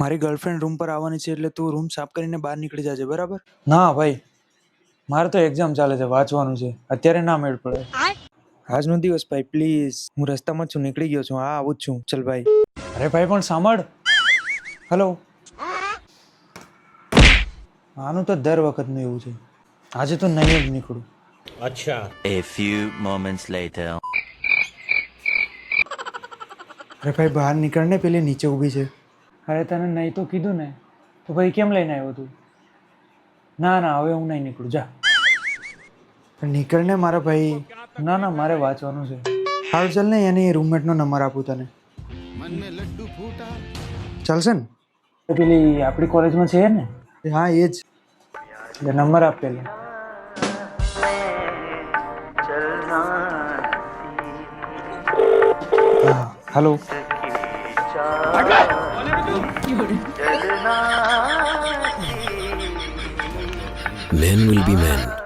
મારી girlfriend room પર આવવાની છે એટલે તું રૂમ સાફ કરીને બહાર નીકળી જાજે, બરાબર? ના ભાઈ, મારે તો એક્ઝામ ચાલે છે, વાંચવાનું છે, અત્યારે ના મેળ પડે. આજનો દિવસ ભાઈ પ્લીઝ, હું રસ્તામાં જ છું, નીકળી ગયો છું. હા, આવું જ છું. ચલ ભાઈ. અરે ભાઈ પણ સાંભળ. હેલો. આનું તો દર વખતનું એવું છે. આજે તો નહીં જ નીકળું. અચ્છા. A few moments later. અરે ભાઈ બહાર નીકળને, પેલી નીચે ઊભી છે. અરે તને નહીં તો કીધું ને, તો ભાઈ કેમ લઈને આવ્યો તું? ના ના, હવે હું નહીં નીકળું, જા. પણ નીકળને મારા ભાઈ. ના ના, મારે વાંચવાનું છે. હાલ ચાલ ને, એની રૂમમેટનો નંબર આપું તને. ચાલશે ને? તો પેલી આપણી કોલેજમાં છે ને? હા, એ જ. એટલે નંબર આપ પેલા. હા, hello. Men will be men.